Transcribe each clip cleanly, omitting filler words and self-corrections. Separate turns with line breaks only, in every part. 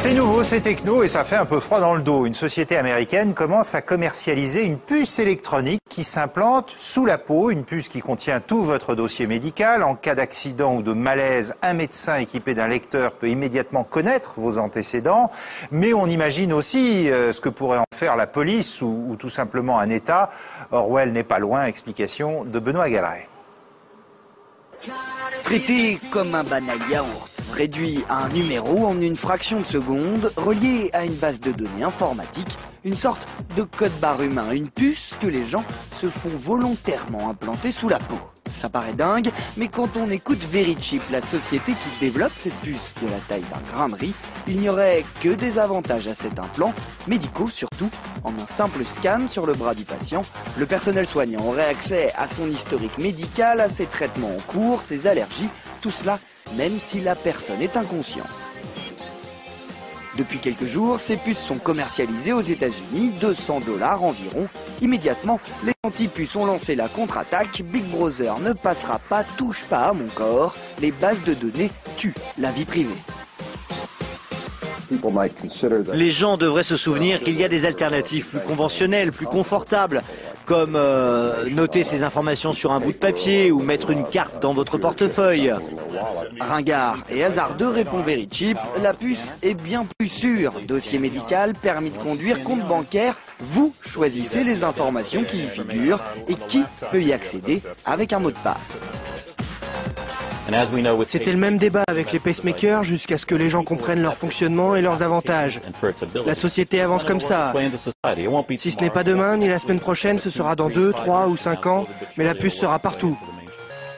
C'est nouveau, c'est techno et ça fait un peu froid dans le dos. Une société américaine commence à commercialiser une puce électronique qui s'implante sous la peau, une puce qui contient tout votre dossier médical. En cas d'accident ou de malaise, un médecin équipé d'un lecteur peut immédiatement connaître vos antécédents. Mais on imagine aussi ce que pourrait en faire la police ou tout simplement un État. Orwell n'est pas loin, explication de Benoît Galeret.
Traité comme un banal yaourt, réduit à un numéro en une fraction de seconde, relié à une base de données informatique, une sorte de code-barre humain, une puce que les gens se font volontairement implanter sous la peau. Ça paraît dingue, mais quand on écoute Verichip, la société qui développe cette puce de la taille d'un grain de riz, il n'y aurait que des avantages à cet implant, médicaux surtout. En un simple scan sur le bras du patient, le personnel soignant aurait accès à son historique médical, à ses traitements en cours, ses allergies, tout cela même si la personne est inconsciente. Depuis quelques jours, ces puces sont commercialisées aux États-Unis, 200 $ environ. Immédiatement, les anti-puces ont lancé la contre-attaque. Big Brother ne passera pas, touche pas à mon corps. Les bases de données tuent la vie privée.
Les gens devraient se souvenir qu'il y a des alternatives plus conventionnelles, plus confortables, comme noter ces informations sur un bout de papier ou mettre une carte dans votre portefeuille.
Ringard et hasardeux, répond Verichip, la puce est bien plus sûre. Dossier médical, permis de conduire, compte bancaire, vous choisissez les informations qui y figurent et qui peut y accéder avec un mot de passe.
C'était le même débat avec les pacemakers jusqu'à ce que les gens comprennent leur fonctionnement et leurs avantages. La société avance comme ça. Si ce n'est pas demain ni la semaine prochaine, ce sera dans 2, 3 ou 5 ans, mais la puce sera partout.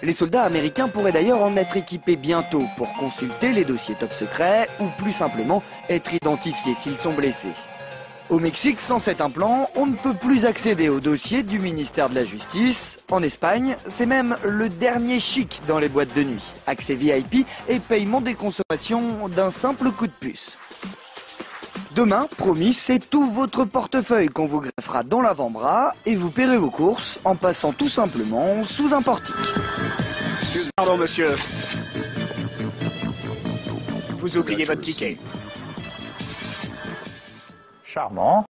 Les soldats américains pourraient d'ailleurs en être équipés bientôt pour consulter les dossiers top secrets ou plus simplement être identifiés s'ils sont blessés. Au Mexique, sans cet implant, on ne peut plus accéder au dossier du ministère de la Justice. En Espagne, c'est même le dernier chic dans les boîtes de nuit. Accès VIP et paiement des consommations d'un simple coup de puce. Demain, promis, c'est tout votre portefeuille qu'on vous greffera dans l'avant-bras et vous paierez vos courses en passant tout simplement sous un portique.
Pardon, monsieur. Vous oubliez votre ticket.
Charmant.